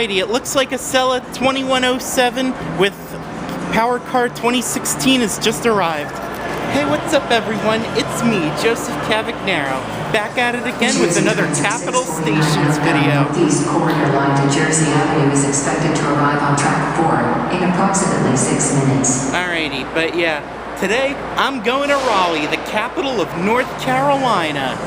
Alrighty, it looks like a Acela 2107 with Power Car 2016 has just arrived. Hey, what's up everyone? It's me, Joseph Cavagnaro, back at it again with another Capital Stations video. East corridor line to Jersey Avenue is expected to arrive on track 4 in approximately 6 minutes. Alrighty, but yeah, today I'm going to Raleigh, the capital of North Carolina.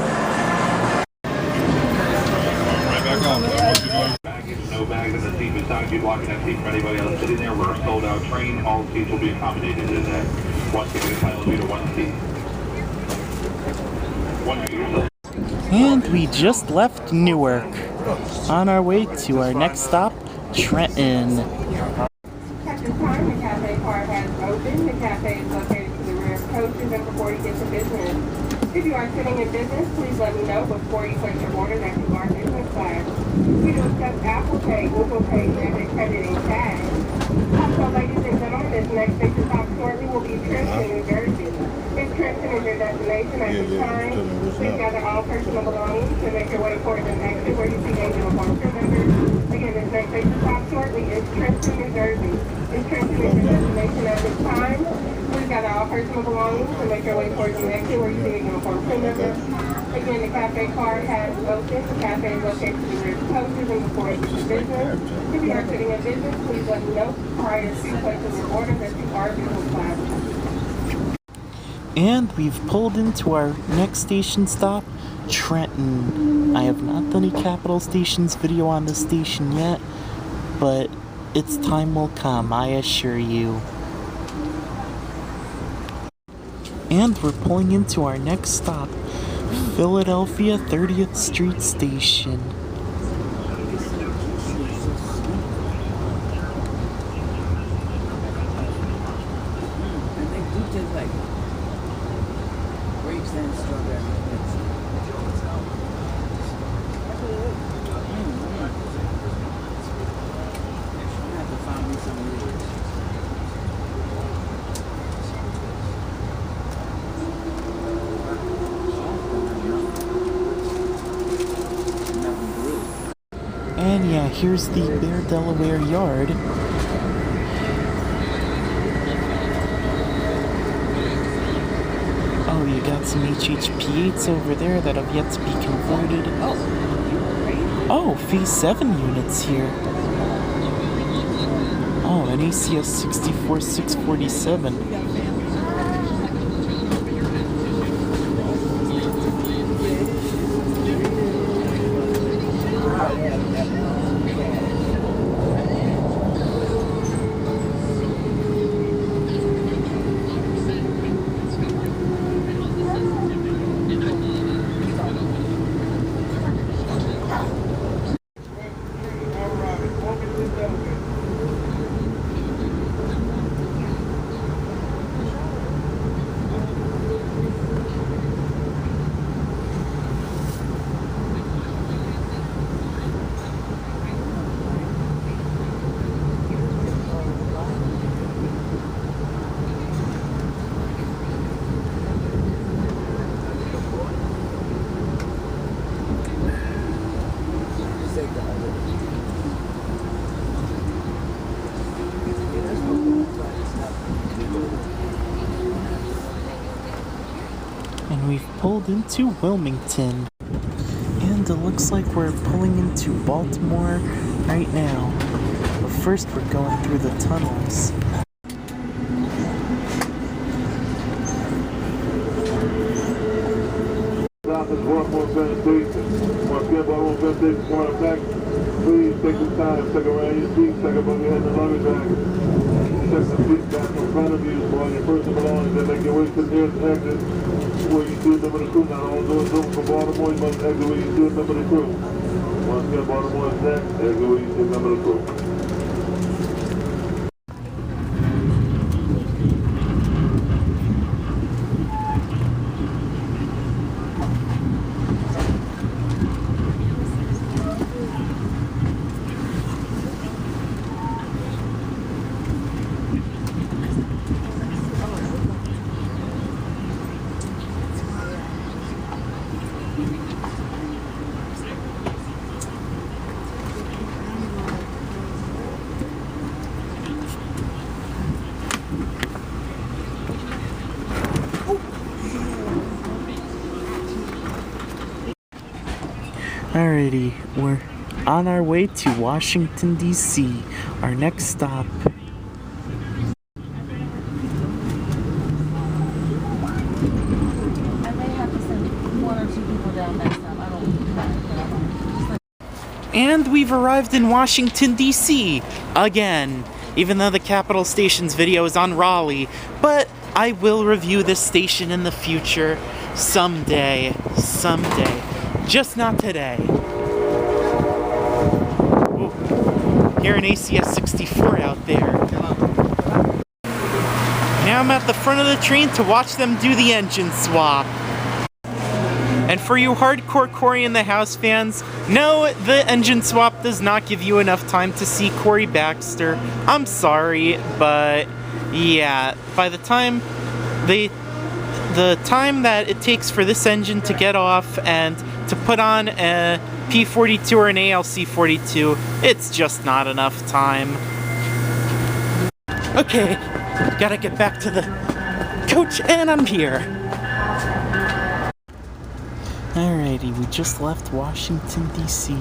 No bags in the seat beside you, blocking that seat for anybody else sitting there. We're a sold out train. All seats will be accommodated in that one ticket entitles you to one seat. And we just left Newark. On our way to our next stop, Trenton. At this time, the cafe car has opened. The cafe is located to the rear of coaches and before you get to business. If you are sitting in business, please let me know before you place your order that you are business class. We do accept Apple Pay, Google Pay, debit, credit, and cash. Also, ladies and gentlemen, this next station stop shortly will be Trenton, New Jersey. If Trenton is your destination at this time, please gather all personal belongings and make your way towards an exit where you see a uniform crew members. Again, this next station stop shortly is Trenton, New Jersey. If Trenton is your destination at this time, please gather all personal belongings and make your way towards an exit where you see a uniform crew member. Again, the cafe car has opened. The cafe is located to the rear coaches and before you get to business. If you are sitting in business, please let me know prior to placing your order that you are business class. And we've pulled into our next station stop, Trenton. I have not done a Capital Stations video on this station yet, but its time will come, I assure you. And we're pulling into our next stop, Philadelphia 30th Street Station. And yeah, here's the Bear Delaware Yard. Oh, you got some HHP8s over there that have yet to be converted. Oh, Phase 7 units here. Oh, an ACS 64647. And we've pulled into Wilmington. And it looks like we're pulling into Baltimore right now. But first we're going through the tunnels. Please take the time, check around your seat, check above your head in the luggage rack. Check the seat back in front of you for all your personal belongings and make your way to the nearest exit where you see a member of the crew. Now all doors open for Baltimore, you must exit where you see a member of the crew. Once again, Baltimore is next, exit where you see a member of the crew. Alrighty, we're on our way to Washington, D.C., our next stop. I may have to send 1 or 2 people down next time. I don't know. And we've arrived in Washington, D.C. again, even though the Capitol Station's video is on Raleigh. But I will review this station in the future someday. Someday. Just not today. Ooh. Hear an ACS 64 out there. Now I'm at the front of the train to watch them do the engine swap. And for you hardcore Corey in the House fans, no, the engine swap does not give you enough time to see Corey Baxter. I'm sorry, but yeah, by the time the time that it takes for this engine to get off and to put on a P42 or an ALC42, it's just not enough time. Okay, gotta get back to the coach, and I'm here. Alrighty, we just left Washington, D.C.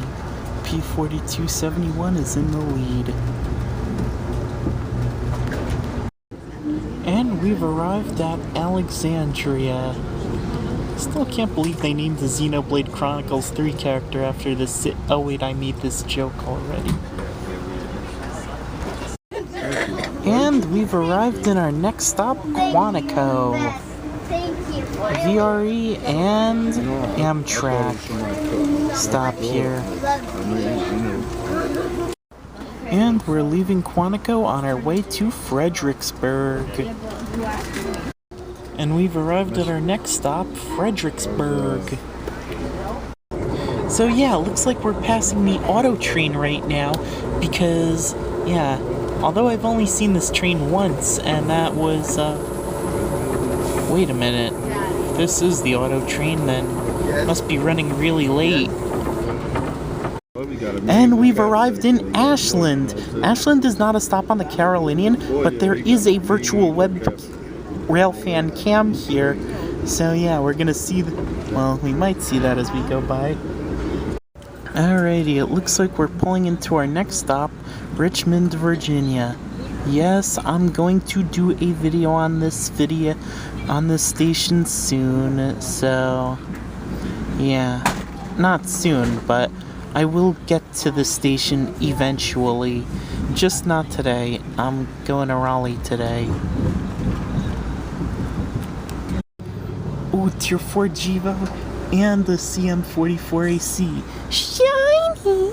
P4271 is in the lead. And we've arrived at Alexandria. Still can't believe they named the Xenoblade Chronicles 3 character after this. Oh wait, I made this joke already. And we've arrived in our next stop, Quantico. VRE and Amtrak stop here. And we're leaving Quantico on our way to Fredericksburg. And we've arrived at our next stop, Fredericksburg. So yeah, looks like we're passing the auto train right now because, yeah, although I've only seen this train once, and that was, wait a minute. This is the auto train, then. Must be running really late. And we've arrived in Ashland. Ashland is not a stop on the Carolinian, but there is a virtual web railfan cam here. So yeah, we're gonna see, well, we might see that as we go by. Alrighty, it looks like we're pulling into our next stop, Richmond, Virginia. Yes, I'm going to do a video on this station soon, so yeah, not soon, but I will get to the station eventually, just not today. I'm going to Raleigh today. Ooh, Tier 4 Jivo and the CM44AC. Shiny!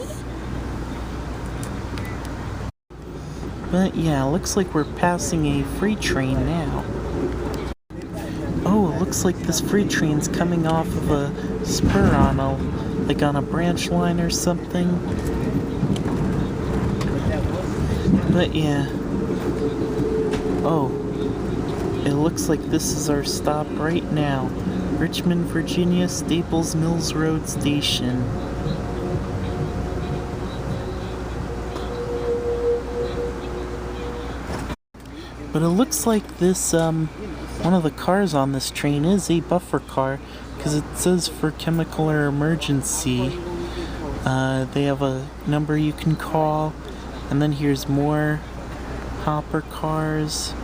But yeah, looks like we're passing a freight train now. Oh, it looks like this freight train's coming off of a spur on a, like on a branch line or something. But yeah. Oh, it looks like this is our stop right now. Richmond, Virginia, Staples Mills Road Station. But it looks like this, one of the cars on this train is a buffer car, because it says for chemical or emergency. They have a number you can call, and then here's more hopper cars.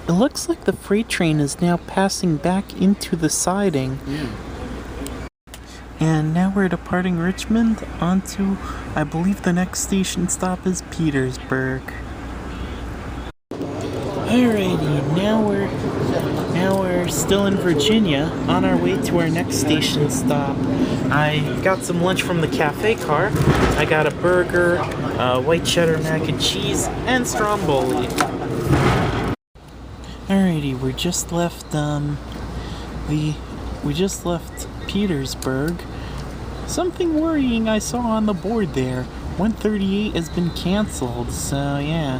It looks like the freight train is now passing back into the siding. And now we're departing Richmond onto, I believe the next station stop is Petersburg. Alrighty, now we're still in Virginia, on our way to our next station stop. I got some lunch from the cafe car. I got a burger, white cheddar mac and cheese, and stromboli. Alrighty, we just left Petersburg. Something worrying I saw on the board there. 138 has been canceled, so yeah.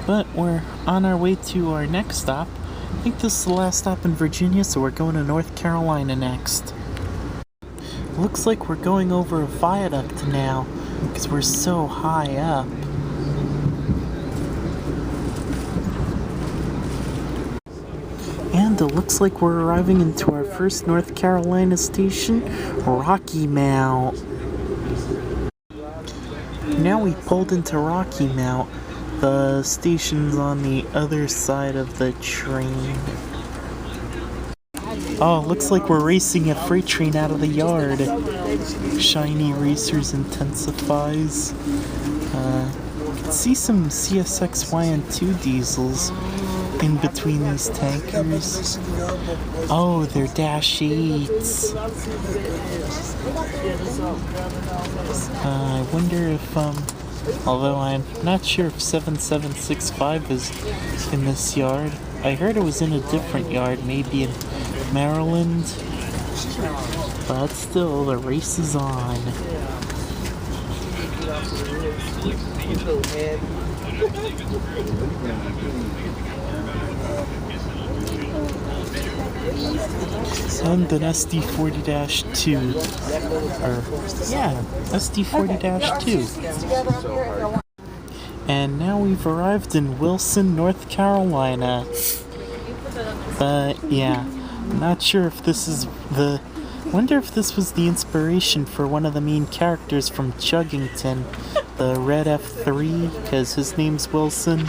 But we're on our way to our next stop. I think this is the last stop in Virginia, so we're going to North Carolina next. Looks like we're going over a viaduct now, because we're so high up. And it looks like we're arriving into our first North Carolina station, Rocky Mount. Now we pulled into Rocky Mount. The station's on the other side of the train. Oh, looks like we're racing a freight train out of the yard. Shiny Racers intensifies. See some CSX-YN2 diesels in between these tankers. Oh, they're Dash 8s. I wonder if, although I'm not sure if 7765 is in this yard. I heard it was in a different yard, maybe in Maryland. But still, the race is on. And an SD40-2. SD40-2. And now we've arrived in Wilson, North Carolina. But yeah, I'm not sure if this is the... Wonder if this was the inspiration for one of the main characters from Chuggington, the Red F3, because his name's Wilson.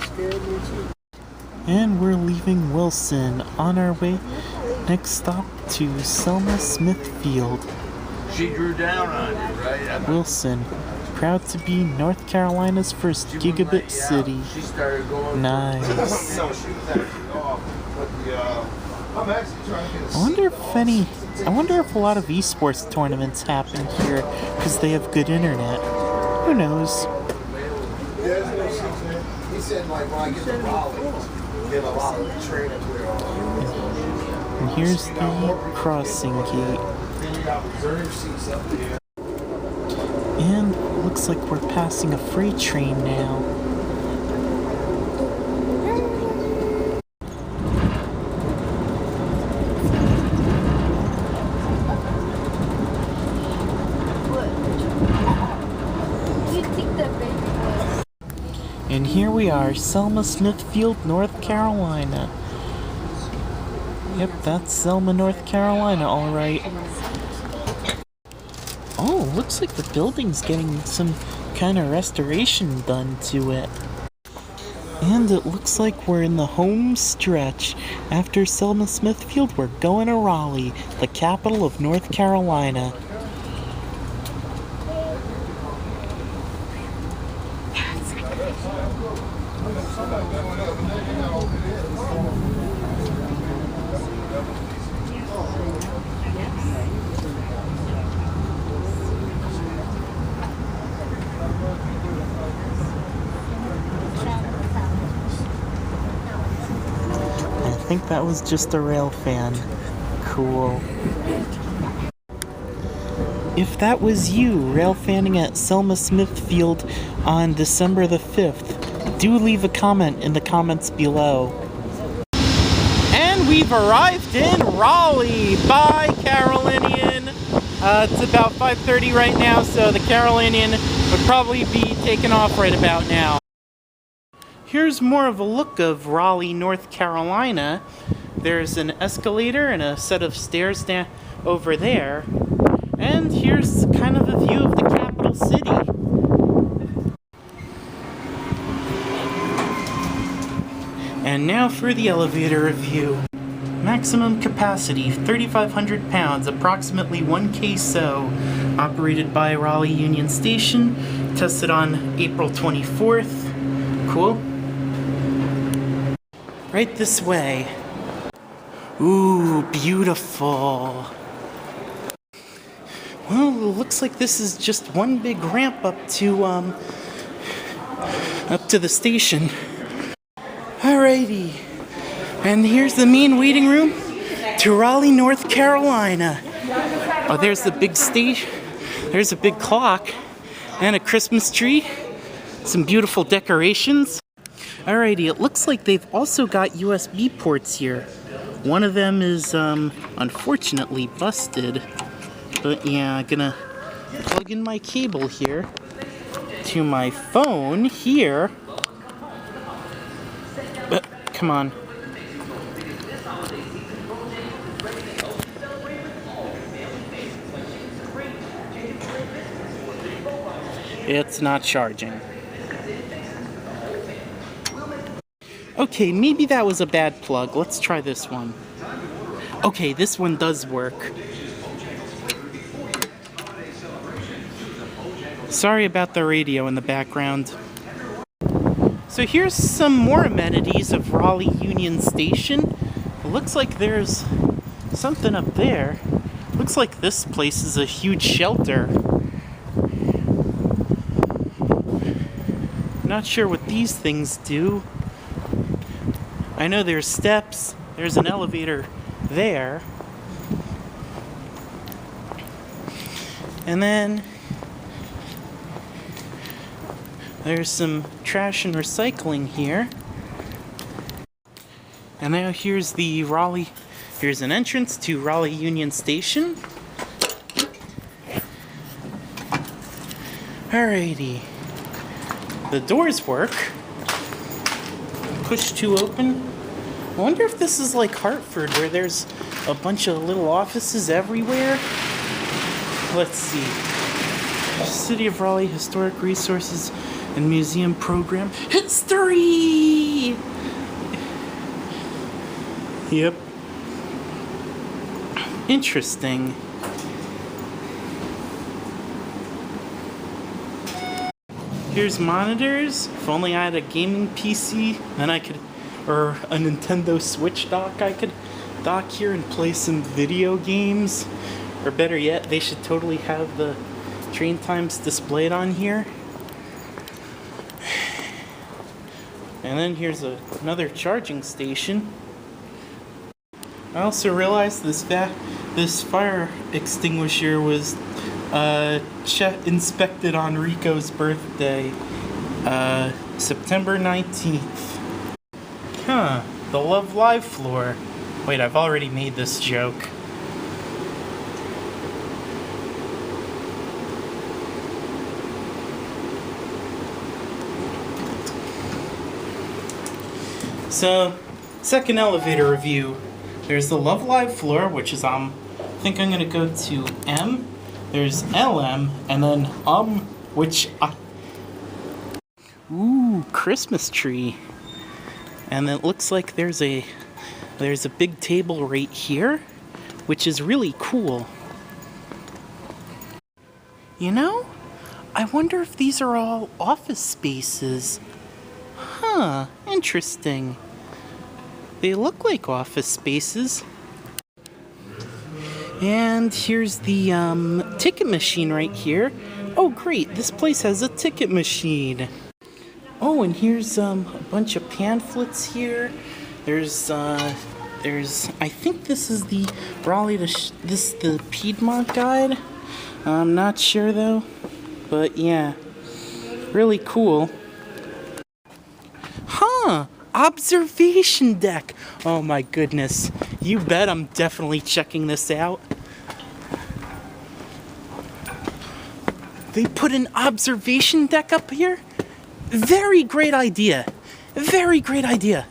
And we're leaving Wilson on our way next stop to Selma Smithfield. She drew down on you, right? Wilson, proud to be North Carolina's first gigabit city. She started going. Nice. No, she was actually off. But I'm actually trying to get a I wonder if a lot of esports tournaments happen here because they have good internet. Who knows? He said, like, when I get to Raleigh, get a lot of the trainers there. And here's the crossing gate. And looks like we're passing a freight train now. And here we are, Selma Smithfield, North Carolina. Yep, that's Selma, North Carolina, alright. Oh, looks like the building's getting some kind of restoration done to it. And it looks like we're in the home stretch. After Selma Smithfield, we're going to Raleigh, the capital of North Carolina. I think that was just a rail fan. Cool. If that was you rail fanning at Selma Smithfield on December the 5th, do leave a comment in the comments below. And we've arrived in Raleigh. Bye, Carolinian. It's about 5:30 right now, so the Carolinian would probably be taking off right about now. Here's more of a look of Raleigh, North Carolina. There's an escalator and a set of stairs down over there. And here's kind of a view of the capital city. And now for the elevator review. Maximum capacity, 3,500 pounds, approximately 1K so. Operated by Raleigh Union Station. Tested on April 24th. Cool. Right this way. Ooh, beautiful. Well, it looks like this is just one big ramp up to the station. Alrighty. And here's the main waiting room to Raleigh, North Carolina. Oh, there's the big stage. There's a big clock and a Christmas tree. Some beautiful decorations. Alrighty, it looks like they've also got USB ports here. One of them is unfortunately busted. But yeah, I'm gonna plug in my cable here to my phone here. Come on. It's not charging. Okay, maybe that was a bad plug. Let's try this one. Okay, this one does work. Sorry about the radio in the background. So here's some more amenities of Raleigh Union Station. It looks like there's something up there. Looks like this place is a huge shelter. Not sure what these things do. I know there's steps, there's an elevator there. And then there's some trash and recycling here. And now here's the Raleigh, here's an entrance to Raleigh Union Station. Alrighty. The doors work. Push to open. I wonder if this is like Hartford, where there's a bunch of little offices everywhere. Let's see. City of Raleigh Historic Resources and Museum Program. History! Yep. Interesting. Here's monitors. If only I had a gaming PC, then I could, or a Nintendo Switch dock, I could dock here and play some video games. Or better yet, they should totally have the train times displayed on here. And then here's another charging station. I also realized this fire extinguisher was inspected on Rico's birthday, September 19th. Huh, the Love Live floor. Wait, I've already made this joke. So, second elevator review. There's the Love Live floor, which is I think I'm gonna go to M. There's LM, and then which ooh, Christmas tree. And it looks like there's a big table right here, which is really cool. You know, I wonder if these are all office spaces. Huh, interesting. They look like office spaces. And here's the ticket machine right here. Oh great, this place has a ticket machine. Oh, and here's a bunch of pamphlets here. There's I think this is the Raleigh the Piedmont guide. I'm not sure though, but yeah, really cool. Huh, observation deck. Oh my goodness, you bet I'm definitely checking this out. They put an observation deck up here? Very great idea. Very great idea.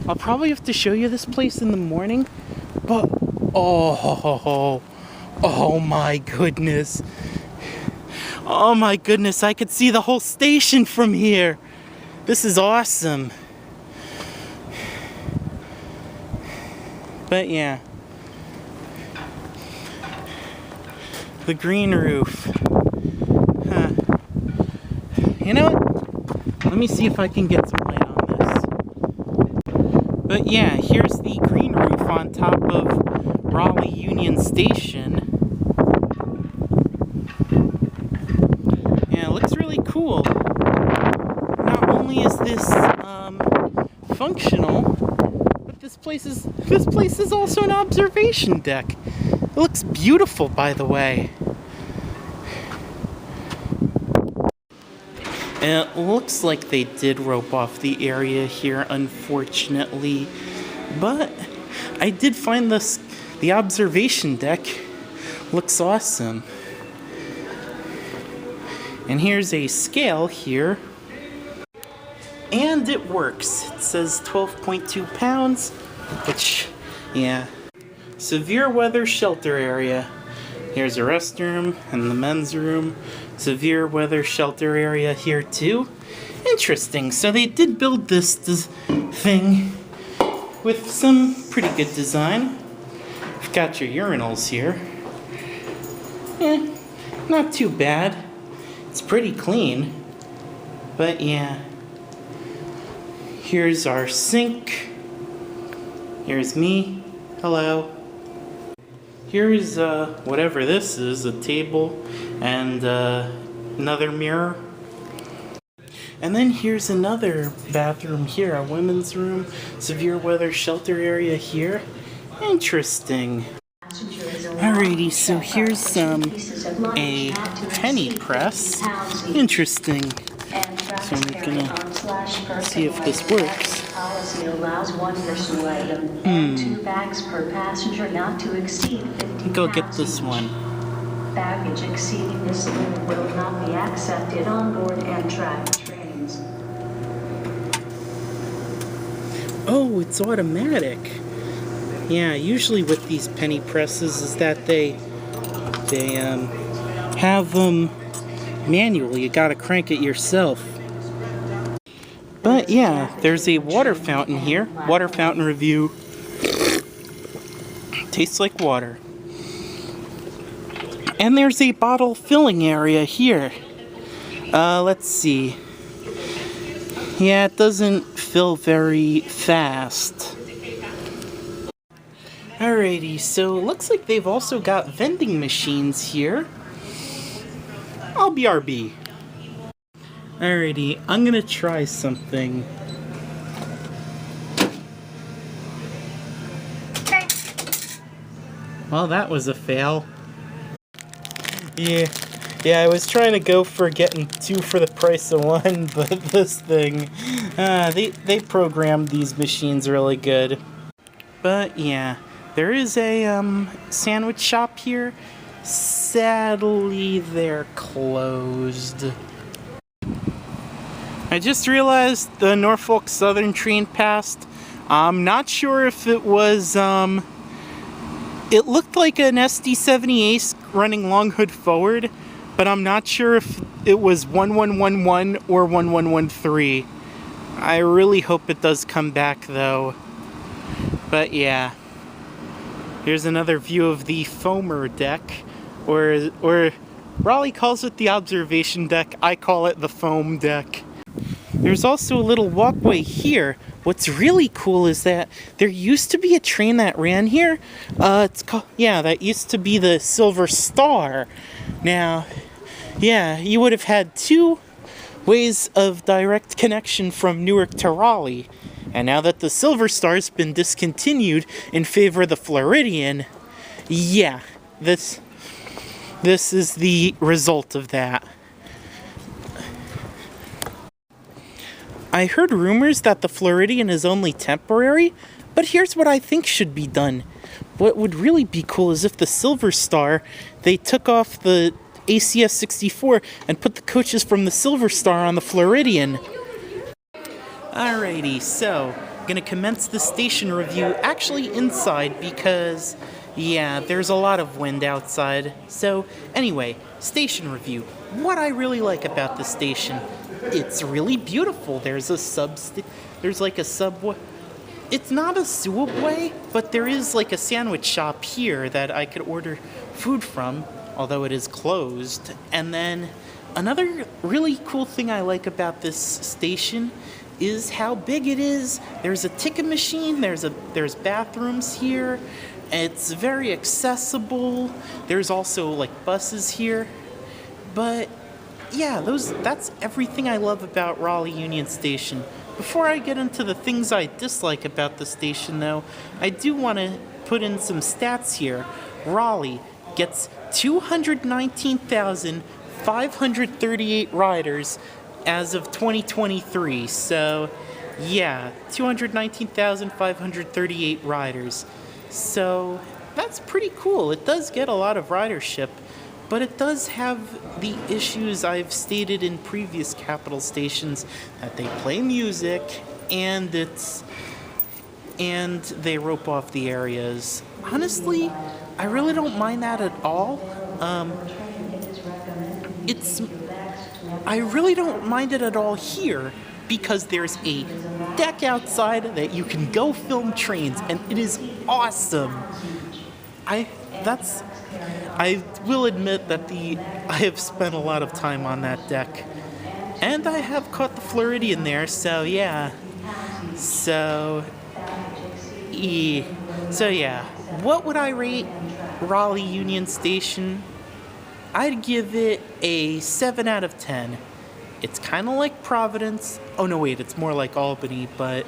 I'll probably have to show you this place in the morning, but oh my goodness. Oh my goodness, I could see the whole station from here. This is awesome. But yeah. The green roof. Huh. You know what? Let me see if I can get some light on this. But yeah, here's the green roof on top of Raleigh Union Station. Yeah, it looks really cool. Not only is this functional, but this place is also an observation deck. It looks beautiful, by the way. And it looks like they did rope off the area here, unfortunately. But I did find the observation deck looks awesome. And here's a scale here. And it works. It says 12.2 pounds, which, yeah. Severe weather shelter area. Here's a restroom and the men's room. Severe weather shelter area here too. Interesting. So they did build this thing with some pretty good design. You've got your urinals here. Not too bad. It's pretty clean. But yeah. Here's our sink. Here's me. Hello. Here's whatever this is, a table and another mirror. And then here's another bathroom here, a women's room, severe weather shelter area here. Interesting. Alrighty, so here's a penny press. Interesting. So I'm gonna see if this works. Policy allows one personal item and 2 bags per passenger not to exceed 50 Go get this one. Baggage exceeding this limit will not be accepted on board Amtrak trains. Oh, it's automatic. Yeah, usually with these penny presses is that they have them manually. You gotta crank it yourself. But yeah, there's a water fountain here. Water fountain review. Tastes like water. And there's a bottle filling area here. Let's see. Yeah, it doesn't fill very fast. Alrighty, so it looks like they've also got vending machines here. I'll BRB. Alrighty, I'm gonna try something. Well, that was a fail. Yeah, I was trying to go for getting 2 for the price of 1, but this thing, they programmed these machines really good. But yeah, there is a sandwich shop here. Sadly, they're closed. I just realized the Norfolk Southern train passed. I'm not sure if it was, it looked like an SD70 Ace running long hood forward, but I'm not sure if it was 1111 or 1113. I really hope it does come back though. But yeah. Here's another view of the foamer deck, or Raleigh calls it the observation deck, I call it the foam deck. There's also a little walkway here. What's really cool is that there used to be a train that ran here. That used to be the Silver Star. Now, yeah, you would have had 2 ways of direct connection from Newark to Raleigh. And now that the Silver Star's been discontinued in favor of the Floridian, yeah, this is the result of that. I heard rumors that the Floridian is only temporary, but here's what I think should be done. What would really be cool is if the Silver Star, they took off the ACS 64 and put the coaches from the Silver Star on the Floridian. Alrighty, so I'm gonna commence the station review actually inside because, yeah, there's a lot of wind outside. So anyway, station review. What I really like about the station, it's really beautiful. There's like a subway. It's not a subway, but there is like a sandwich shop here that I could order food from. although it is closed. And then another really cool thing I like about this station is how big it is. There's a ticket machine, there's bathrooms here. It's very accessible. There's also like buses here. But yeah, that's everything I love about Raleigh Union Station. Before I get into the things I dislike about the station though, I do want to put in some stats here. Raleigh gets 219,538 riders as of 2023. So yeah, 219,538 riders. So that's pretty cool. It does get a lot of ridership, but it does have the issues I've stated in previous capital stations, that they play music and they rope off the areas. Honestly, I really don't mind that at all. I really don't mind it at all here because there's a deck outside that you can go film trains, and it is awesome. I will admit that I have spent a lot of time on that deck, and I have caught the Floridian there. So yeah. So yeah. What would I rate Raleigh Union Station? I'd give it a 7 out of 10. It's kind of like Providence. Oh no, wait, it's more like Albany, but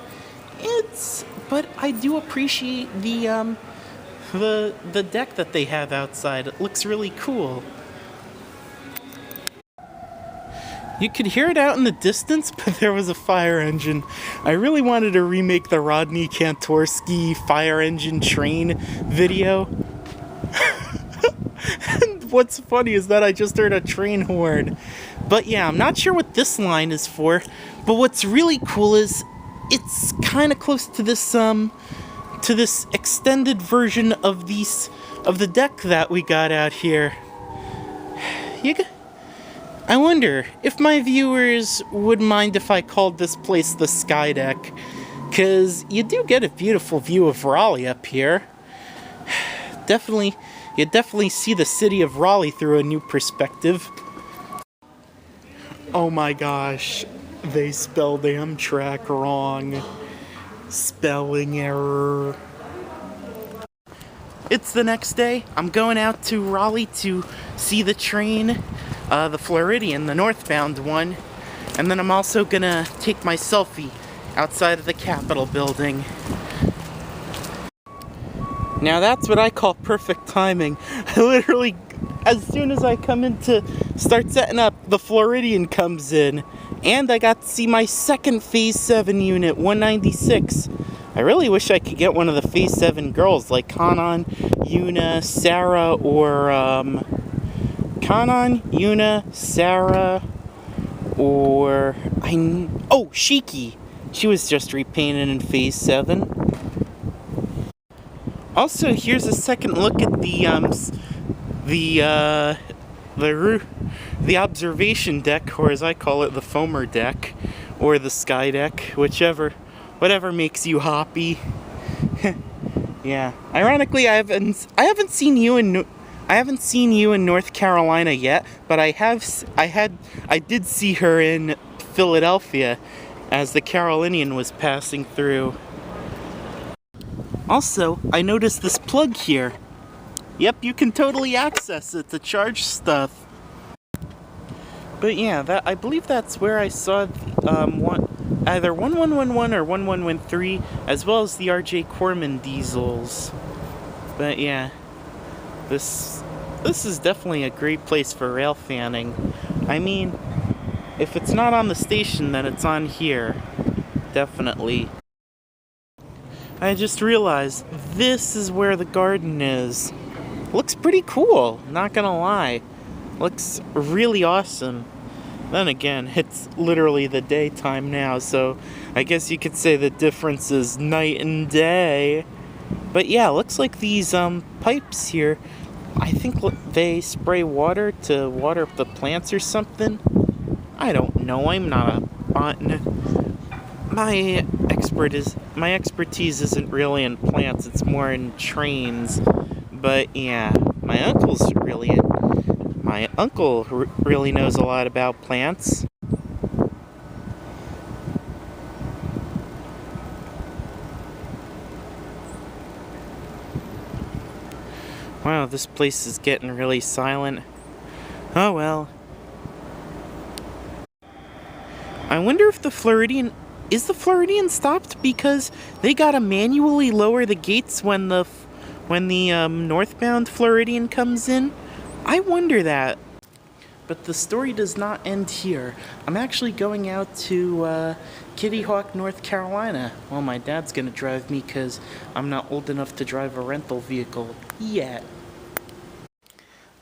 I do appreciate the deck that they have outside. It looks really cool. You could hear it out in the distance, but there was a fire engine. I really wanted to remake the Rodney Kantorsky fire engine train video. And what's funny is that I just heard a train horn. But yeah, I'm not sure what this line is for, but what's really cool is it's kind of close to this extended version of the deck that we got out here. I wonder if my viewers would mind if I called this place the Sky Deck, because you do get a beautiful view of Raleigh up here. You definitely see the city of Raleigh through a new perspective. Oh my gosh, they spelled Amtrak wrong. Spelling error. It's the next day. I'm going out to Raleigh to see the train, the Floridian, the northbound one. And then I'm also gonna take my selfie outside of the Capitol building. Now that's what I call perfect timing. I literally, as soon as I come in to start setting up, the Floridian comes in. And I got to see my second Phase 7 unit, 196. I really wish I could get one of the Phase 7 girls, like Kanan, Yuna, Sarah, or, Shiki. She was just repainted in Phase 7. Also, here's a second look at the observation deck, or as I call it, the foamer deck, or the sky deck, whatever makes you happy. Yeah. Ironically, I haven't seen you in North Carolina yet, but I did see her in Philadelphia as the Carolinian was passing through. Also, I noticed this plug here. Yep, you can totally access it to charge stuff. But yeah, I believe that's where I saw either 1111 or 1113, as well as the R.J. Corman diesels. But yeah, this is definitely a great place for rail fanning. I mean, if it's not on the station, then it's on here. Definitely. I just realized this is where the garden is. Looks pretty cool, not gonna lie. Looks really awesome. Then again, it's literally the daytime now, so I guess you could say the difference is night and day. But yeah, looks like these pipes here, I think they spray water to water up the plants or something. I don't know, I'm not a botanist. My expertise isn't really in plants, it's more in trains. But yeah, my uncle's really My uncle really knows a lot about plants. Wow, this place is getting really silent. Oh well. I wonder if the Floridian... Is the Floridian stopped because they gotta manually lower the gates when the northbound Floridian comes in? I wonder that. But the story does not end here. I'm actually going out to Kitty Hawk, North Carolina. Well, my dad's gonna drive me because I'm not old enough to drive a rental vehicle yet.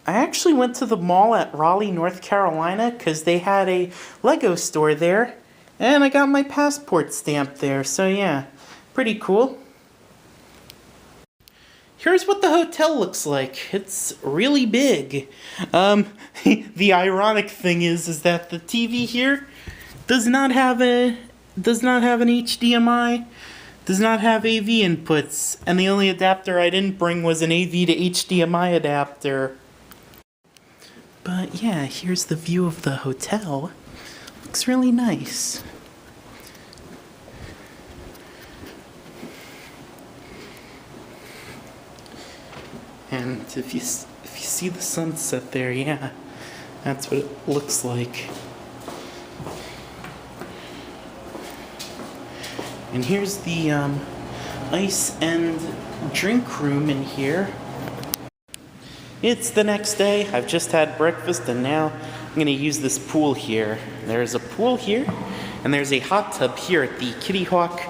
I actually went to the mall at Raleigh, North Carolina because they had a Lego store there. And I got my passport stamped there, so yeah, pretty cool. Here's what the hotel looks like. It's really big. The ironic thing is that the TV here does not have an HDMI, does not have AV inputs, and the only adapter I didn't bring was an AV to HDMI adapter. But yeah, here's the view of the hotel. Looks really nice. And if you see the sunset there, yeah, that's what it looks like. And here's the ice and drink room in here. It's the next day. I've just had breakfast and now I'm gonna use this pool here. There's a pool here and there's a hot tub here at the Kitty Hawk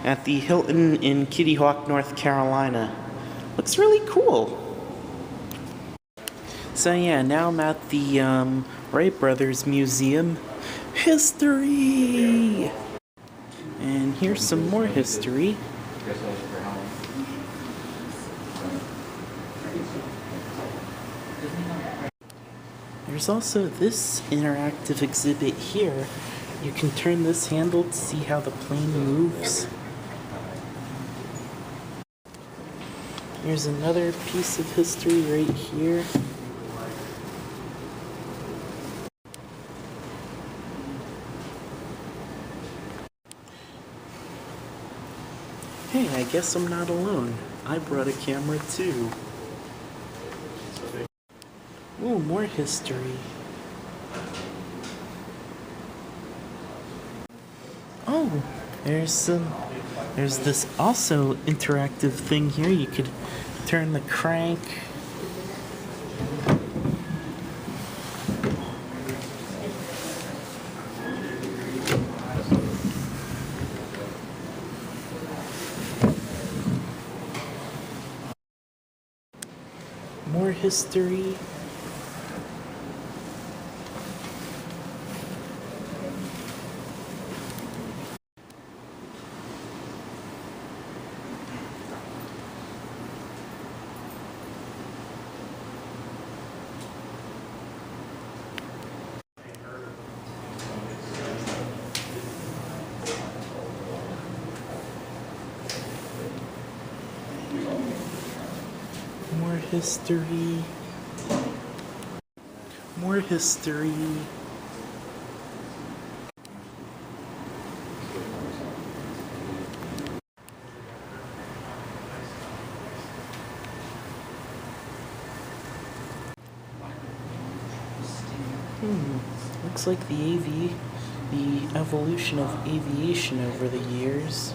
at the Hilton in Kitty Hawk, North Carolina. Looks really cool. So yeah, now I'm at the Wright Brothers Museum. History! And here's some more history. There's also this interactive exhibit here. You can turn this handle to see how the plane moves. Here's another piece of history right here. Hey, I guess I'm not alone. I brought a camera too. Ooh, more history. Oh, there's this also interactive thing here. You could turn the crank. More history. More history. More history. Looks like the evolution of aviation over the years.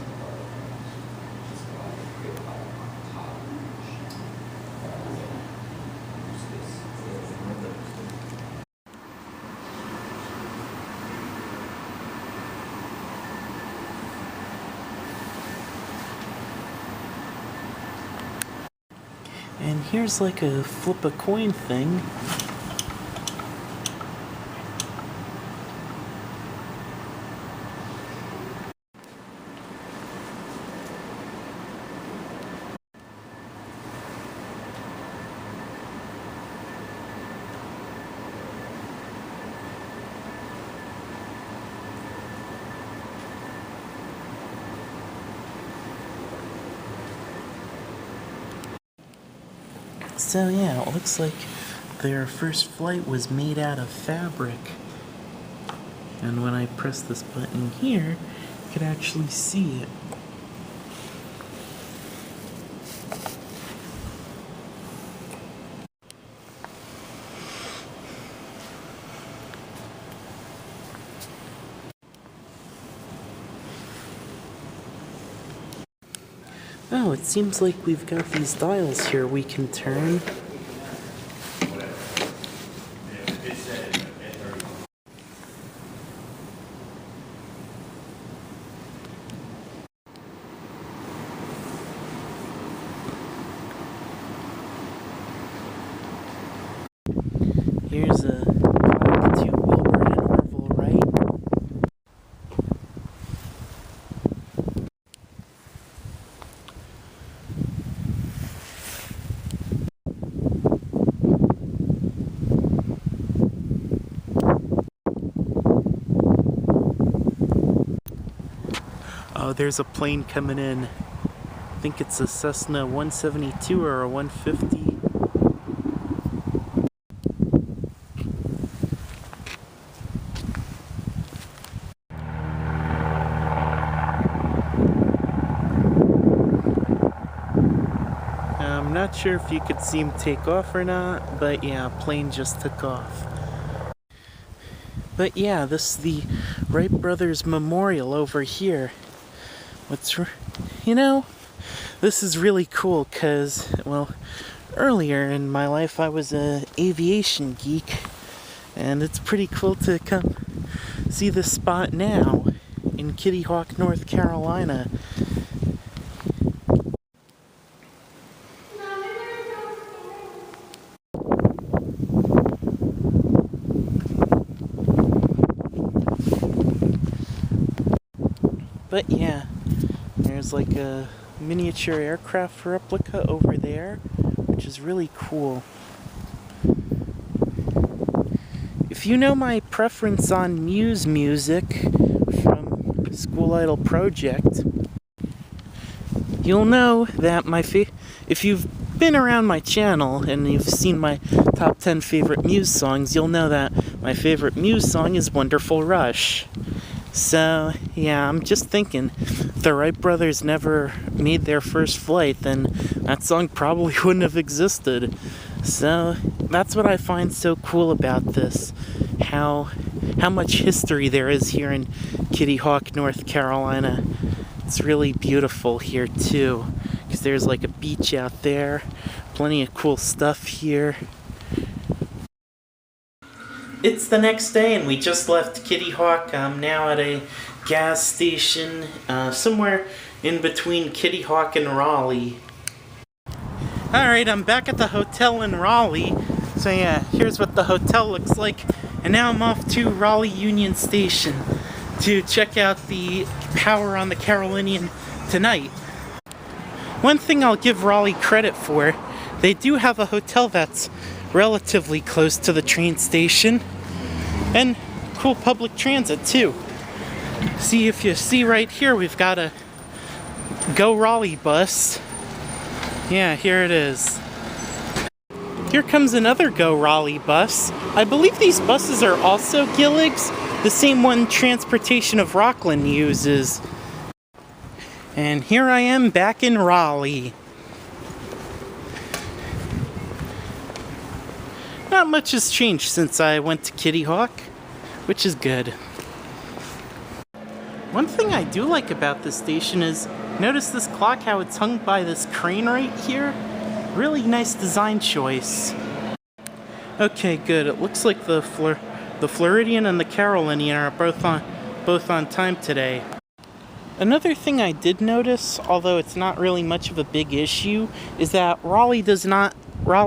And here's like a flip a coin thing. So yeah, it looks like their first flight was made out of fabric. And when I press this button here, you could actually see it. Oh, it seems like we've got these dials here we can turn. Here's a drive to Wilbur and Orville, right? Oh, there's a plane coming in. I think it's a Cessna 172 or a 150. I'm not sure if you could see him take off or not, but yeah, plane just took off. But yeah, this is the Wright Brothers Memorial over here. You know, this is really cool because, well, earlier in my life I was an aviation geek, and it's pretty cool to come see this spot now in Kitty Hawk, North Carolina. But yeah, there's like a miniature aircraft replica over there, which is really cool. If you know my preference on Muse music from School Idol Project, you'll know that if you've been around my channel and you've seen my top 10 favorite Muse songs, you'll know that my favorite Muse song is Wonderful Rush. So, yeah, I'm just thinking, if the Wright brothers never made their first flight, then that song probably wouldn't have existed. So, that's what I find so cool about this, how much history there is here in Kitty Hawk, North Carolina. It's really beautiful here, too, because there's like a beach out there, plenty of cool stuff here. It's the next day and we just left Kitty Hawk. I'm now at a gas station somewhere in between Kitty Hawk and Raleigh. Alright, I'm back at the hotel in Raleigh. So yeah, here's what the hotel looks like. And now I'm off to Raleigh Union Station to check out the power on the Carolinian tonight. One thing I'll give Raleigh credit for, they do have a hotel that's relatively close to the train station. And cool public transit too. See, if you see right here, we've got a Go Raleigh bus. Yeah, here it is. Here comes another Go Raleigh bus. I believe these buses are also Gillig's, the same one Transportation of Rockland uses. And here I am back in Raleigh. Not much has changed since I went to Kitty Hawk, which is good. One thing I do like about this station is, notice this clock, how it's hung by this crane right here? Really nice design choice. Okay, good. It looks like the Floridian and the Carolinian are both on time today. Another thing I did notice, although it's not really much of a big issue, is that Raleigh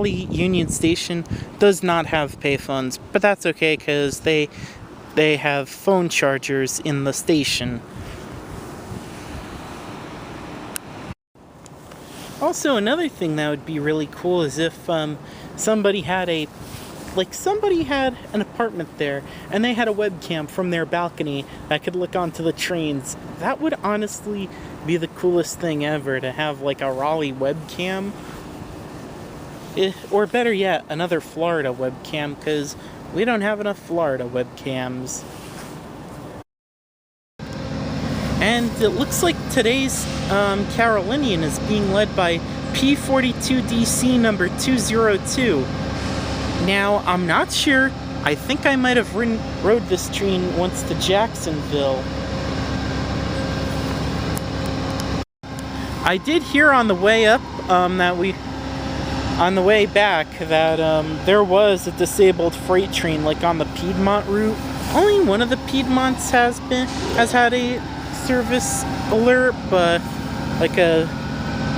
Union Station does not have payphones, but that's okay because they have phone chargers in the station. Also, another thing that would be really cool is if somebody had an apartment there and they had a webcam from their balcony that could look onto the trains. That would honestly be the coolest thing ever, to have like a Raleigh webcam. Or better yet, another Florida webcam, because we don't have enough Florida webcams. And it looks like today's Carolinian is being led by P42DC number 202. Now, I'm not sure. I think I might have rode this train once to Jacksonville. I did hear on the way up on the way back that there was a disabled freight train, like on the Piedmont route. Only one of the Piedmonts has had a service alert, but like a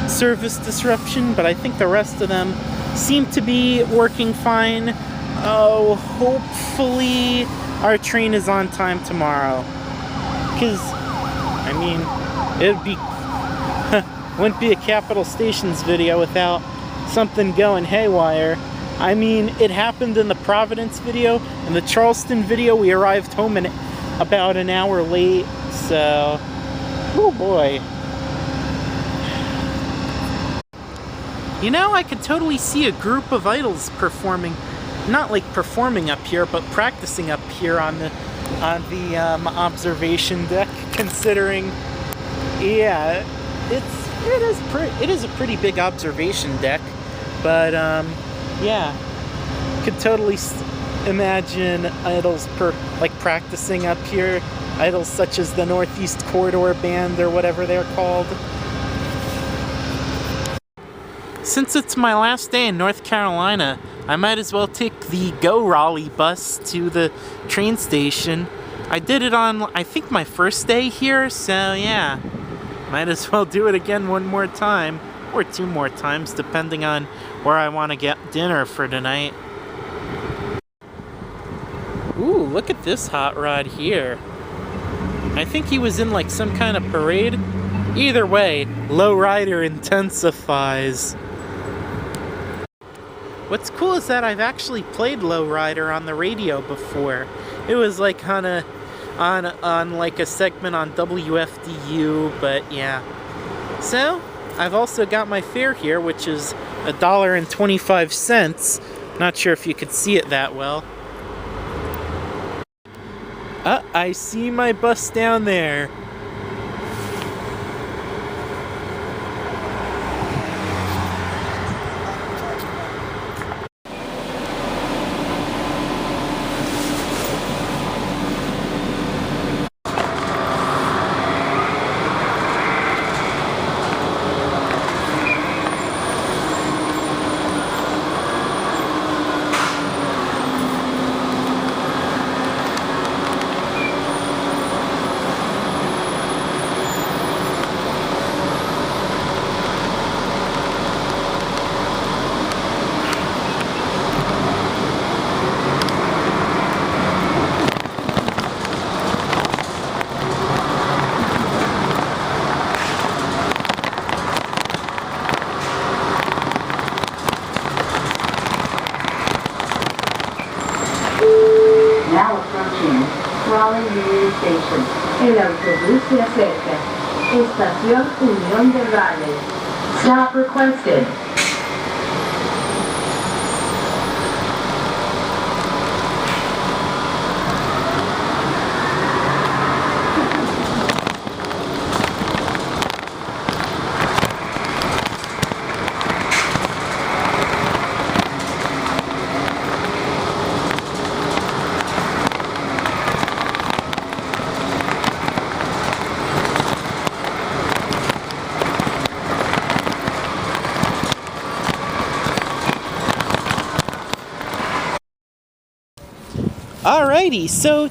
service disruption, but I think the rest of them seem to be working fine. Oh, hopefully our train is on time tomorrow, because I mean, it'd be wouldn't be a Capital Stations video without something going haywire. I mean, it happened in the Providence video. In the Charleston video, we arrived home about an hour late, so oh boy. You know, I could totally see a group of idols performing, not like performing up here, but practicing up here on the observation deck. Considering, yeah, it is a pretty big observation deck, but yeah, could totally imagine idols practicing up here. Idols such as the Northeast Corridor Band or whatever they're called. Since it's my last day in North Carolina, I might as well take the Go Raleigh bus to the train station. I did it on, I think, my first day here, so yeah. Might as well do it again one more time, or two more times, depending on where I want to get dinner for tonight. Ooh, look at this hot rod here. I think he was in like some kind of parade. Either way, lowrider intensifies. What's cool is that I've actually played lowrider on the radio before. It was like on like a segment on WFDU, but yeah. So, I've also got my fare here, which is $1.25. Not sure if you could see it that well. I see my bus down there. Now approaching Raleigh Station. El autobús se acerca. Estación Unión de Raleigh. Stop requested. Alrighty, so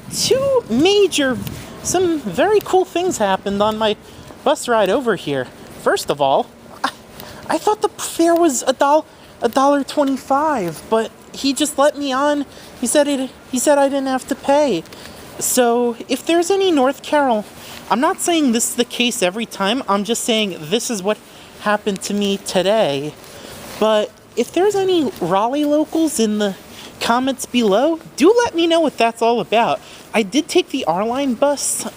some very cool things happened on my bus ride over here. First of all, I thought the fare was $1.25, but he just let me on. He said I didn't have to pay. So if there's any North Carolina, I'm not saying this is the case every time. I'm just saying this is what happened to me today. But if there's any Raleigh locals in the comments below, do let me know what that's all about. I did take the R-Line bus,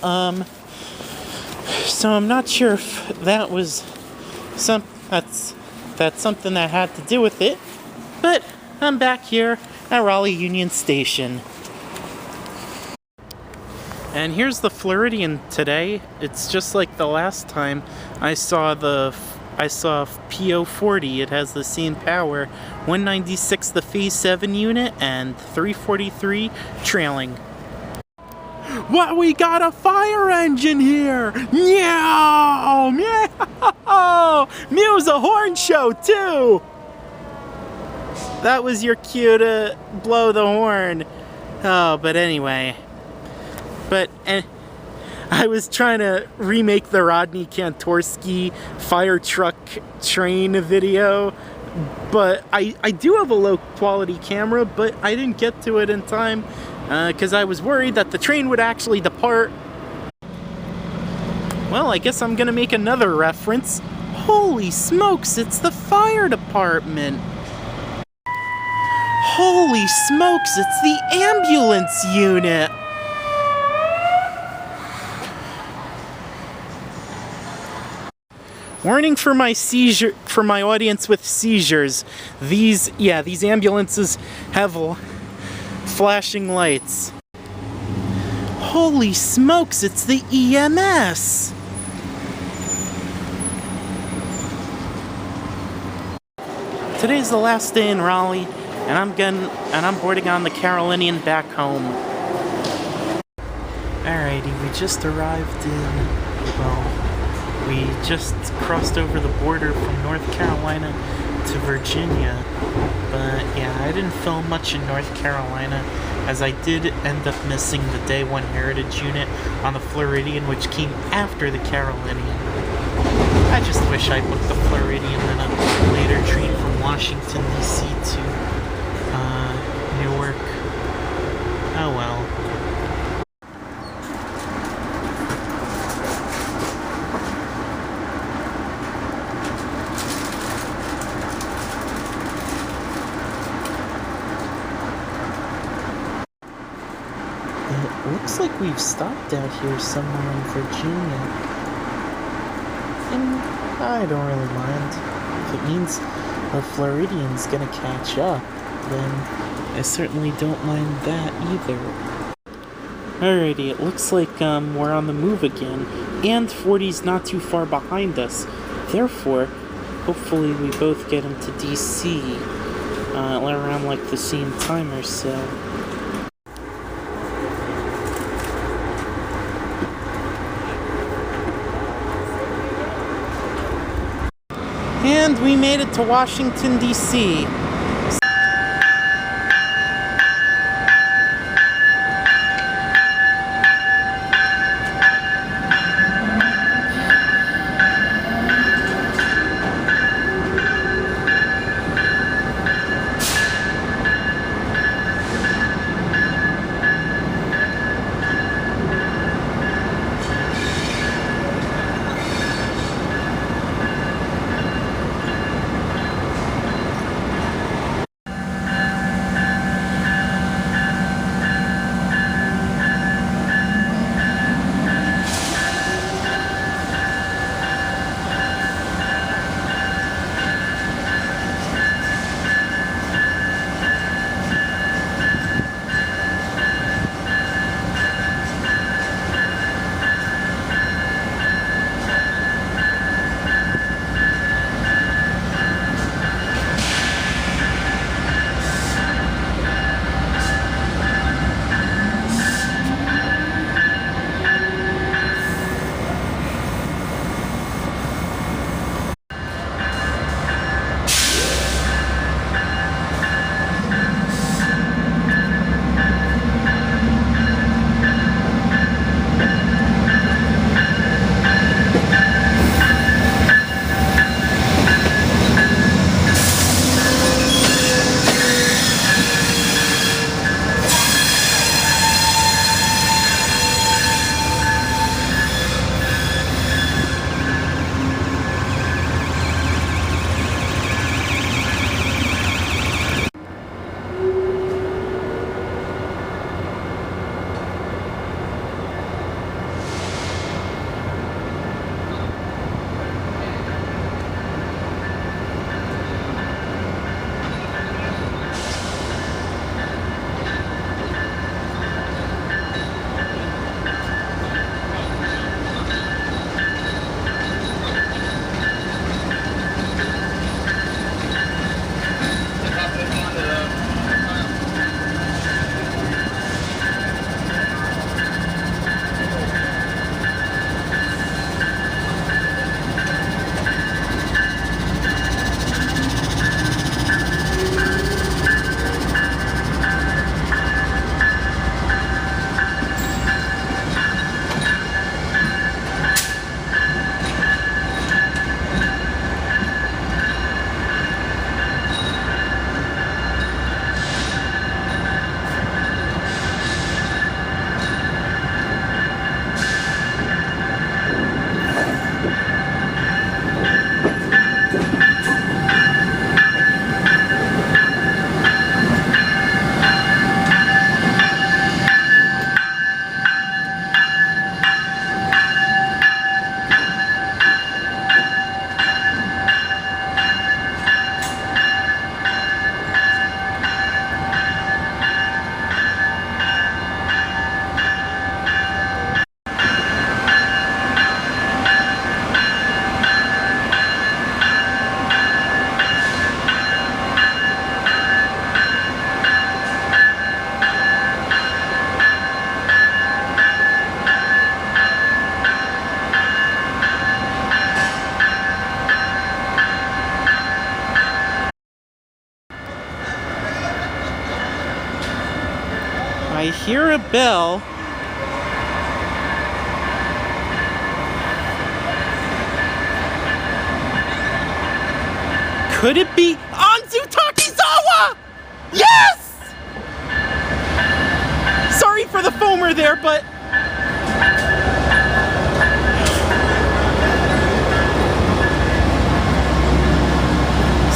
so I'm not sure if that was that's something that had to do with it. But I'm back here at Raleigh Union Station. And here's the Floridian today. It's just like the last time I saw PO40. It has the same power. 196 the Phase 7 unit and 343 trailing. What, we got a fire engine here! Meow! Meow! Mew's a horn show too! That was your cue to blow the horn. Oh, but anyway. I was trying to remake the Rodney Kantorski fire truck train video, but I do have a low quality camera, but I didn't get to it in time because I was worried that the train would actually depart. Well, I guess I'm gonna make another reference. Holy smokes, it's the fire department! Holy smokes, it's the ambulance unit! Warning for my audience with seizures. These ambulances have flashing lights. Holy smokes, it's the EMS. Today's the last day in Raleigh, and I'm boarding on the Carolinian back home. Alrighty, we just arrived we just crossed over the border from North Carolina to Virginia, but yeah, I didn't film much in North Carolina, as I did end up missing the Day 1 Heritage unit on the Floridian, which came after the Carolinian. I just wish I booked the Floridian and a later train from Washington, D.C. to Newark. Oh well. Looks like we've stopped out here somewhere in Virginia. And I don't really mind. If it means the Floridian's gonna catch up, then I certainly don't mind that either. Alrighty, it looks like we're on the move again, and 40's not too far behind us. Therefore, hopefully we both get into DC around like the same time or so. And we made it to Washington, D.C. I hear a bell. Could it be Anzu Takizawa? Yes! Sorry for the foamer there, but...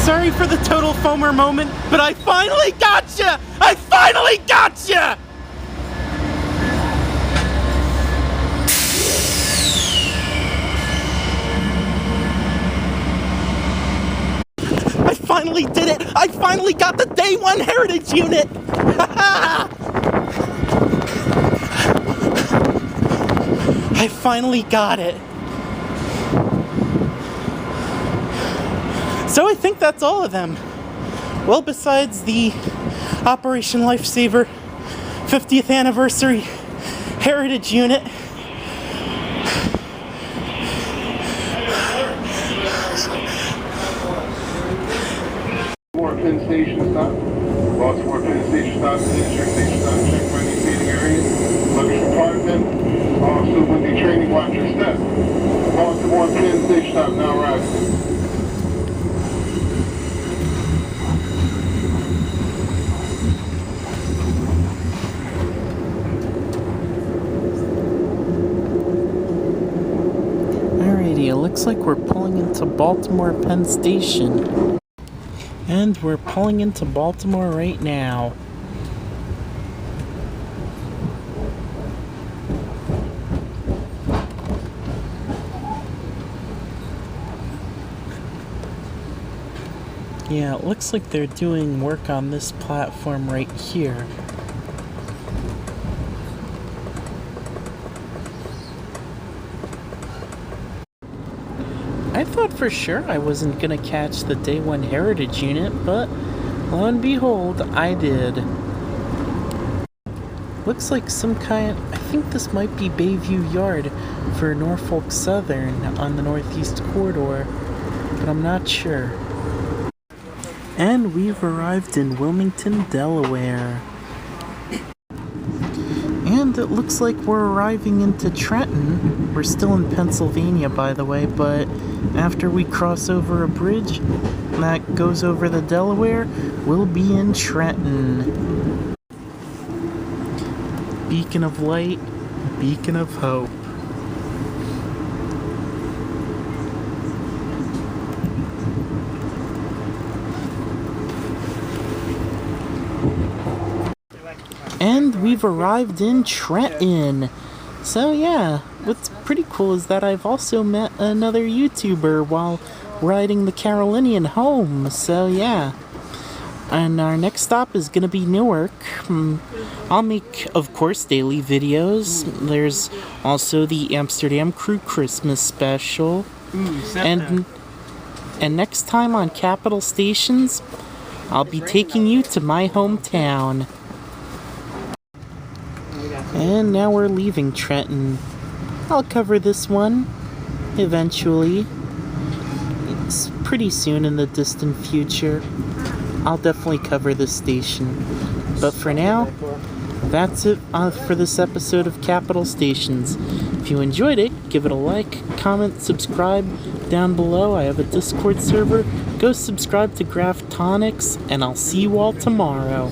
Sorry for the total foamer moment, but I finally gotcha! I finally gotcha! I finally did it! I finally got the Day 1 Heritage Unit! I finally got it. So I think that's all of them. Well, besides the Operation Lifesaver 50th Anniversary Heritage Unit. Baltimore Penn Station stop. Baltimore Penn Station stop. Check station stop. Check for any seating areas. Luggage compartment. Also with the training, watch your step. Baltimore Penn Station stop now rising. Alrighty, it looks like we're pulling into Baltimore Penn Station. And we're pulling into Baltimore right now. Yeah, it looks like they're doing work on this platform right here. I thought for sure I wasn't gonna catch the Day 1 Heritage Unit, but lo and behold, I did. Looks like some kind... I think this might be Bayview Yard for Norfolk Southern on the Northeast Corridor, but I'm not sure. And we've arrived in Wilmington, Delaware. And it looks like we're arriving into Trenton. We're still in Pennsylvania, by the way, but after we cross over a bridge that goes over the Delaware, we'll be in Trenton. Beacon of light, beacon of hope. And we've arrived in Trenton. So yeah, what's pretty cool is that I've also met another YouTuber while riding the Carolinian home. So yeah. And our next stop is gonna be Newark. I'll make, of course, daily videos. There's also the Amsterdam Crew Christmas special. And next time on Capital Stations, I'll be taking you to my hometown. And now we're leaving Trenton. I'll cover this one eventually. It's pretty soon in the distant future. I'll definitely cover this station. But for now, that's it for this episode of Capital Stations. If you enjoyed it, give it a like, comment, subscribe down below. I have a Discord server. Go subscribe to Graphtonics, and I'll see you all tomorrow.